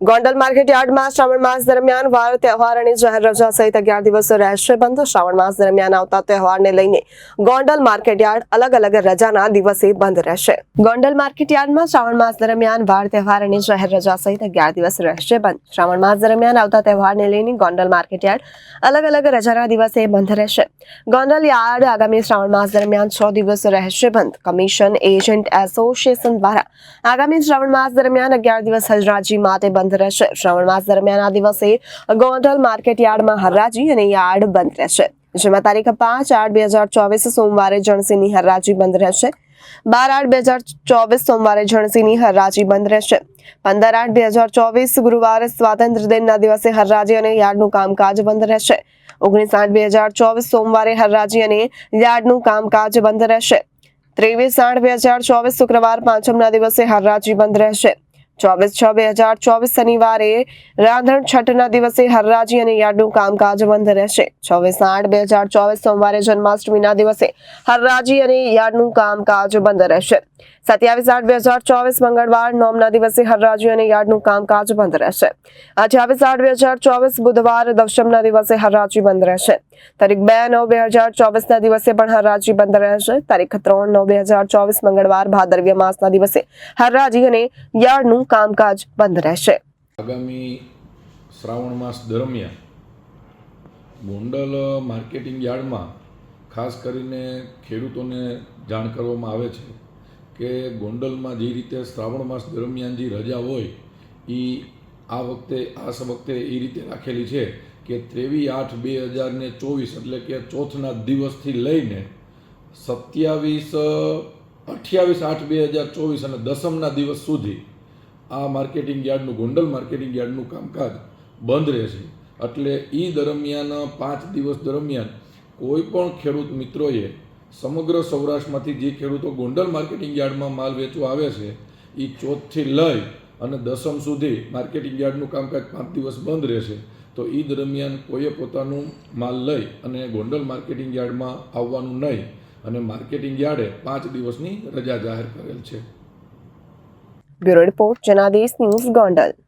Gondal market યાર્ડમાં શ્રાવણ માસ દરમિયાન વાર તહેવાર અને જાહેર રજા સહિત 11 દિવસો રહેશે બંધ. શ્રાવણ માસ દરમિયાન આવતા તહેવારને લઈને ગોંડલ માર્કેટ યાર્ડ અલગ અલગ રજાના દિવસે બંધ રહેશે. ગોંડલ માર્કેટ યાર્ડમાં શ્રાવણ માસ દરમિયાન વાર તહેવાર અને જાહેર રજા સહિત 11 દિવસ રહેશે બંધ. શ્રાવણ માસ દરમિયાન આવતા તહેવારને લઈને ગોંડલ માર્કેટ યાર્ડ અલગ અલગ રજાના દિવસે બંધ રહેશે. ગોંડલ યાર્ડ આગામી શ્રાવણ માસ દરમિયાન 6 દિવસ રહેશે બંધ. કમિશન એજન્ટ એસોસિએશન દ્વારા આગામી શ્રાવણ માસ દરમિયાન 11 દિવસ હરાજી માટે બંધ રહેશે. શ્રાવણ માસ દરમિયાન આ દિવસે ગોંડલ માર્કેટ યાર્ડમાં હરાજી અને યાર્ડ બંધ રહેશે. જેમાં તારીખ 5/8/2024 સોમવારે જણસીની હરાજી બંધ રહેશે. 12/8/2024 સોમવારે જણસીની હરાજી બંધ રહેશે. 15/8/2024 ગુરુવારે સ્વાતંત્ર્ય દિનના દિવસે હરાજી અને યાર્ડનું કામકાજ બંધ રહેશે. 19/8/2024 સોમવારે હરાજી અને યાર્ડનું કામકાજ બંધ રહેશે. 23/8/2024 શુક્રવાર પાંચમના દિવસે હરાજી બંધ રહેશે. 24/6/2024 શનિવારે રાંધણ છઠના દિવસે હરાજી અને યાર્ડનું કામકાજ બંધ રહેશે. 26/8/2024 સોમવારે જન્માષ્ટમીના દિવસે હરાજી અને યાર્ડનું કામકાજ બંધ રહેશે. 27/8/2024 મંગળવાર નોમના દિવસે હરાજી અને યાર્ડનું કામકાજ બંધ રહેશે. 28/8/2024 બુધવાર દશમના દિવસે હરાજી બંધ રહેશે. તારીખ 2/9/2024 ના દિવસે પણ હરાજી બંધ રહેશે. તારીખ 3/9/2024 મંગળવાર ભાદરવી માસના દિવસે હરાજી અને યાર્ડનું કામકાજ બંધ રહેશે. આગામી શ્રાવણ માસ દરમિયાન ગોંડલ માર્કેટિંગ યાર્ડમાં ખાસ કરીને ખેડૂતોને જાણ કરવામાં આવે છે કે ગોંડલમાં જે રીતે શ્રાવણ માસ દરમિયાન જે રજા હોય એ આ વખતે એ રીતે રાખેલી છે કે 23/8/2024 એટલે કે ચોથના દિવસથી લઈને 28/8/2024 અને દસમના દિવસ સુધી આ માર્કેટિંગ યાર્ડનું ગોંડલ માર્કેટિંગ યાર્ડનું કામકાજ બંધ રહેશે. એટલે એ દરમિયાન 5 દિવસ દરમિયાન કોઈ પણ ખેડૂત મિત્રોએ સમગ્ર સૌરાષ્ટ્રમાંથી જે ખેડૂતો ગોંડલ માર્કેટિંગ યાર્ડમાં માલ વેચવા આવે છે એ ચોથથી લઈ અને દસમ સુધી માર્કેટિંગ યાર્ડનું કામકાજ 5 દિવસ બંધ રહેશે. તો એ દરમિયાન કોઈએ પોતાનું માલ લઈ અને ગોંડલ માર્કેટિંગ યાર્ડમાં આવવાનું નહીં અને માર્કેટિંગ યાર્ડે 5 દિવસની રજા જાહેર કરેલ છે. Bureau report Janadesh news Gondal.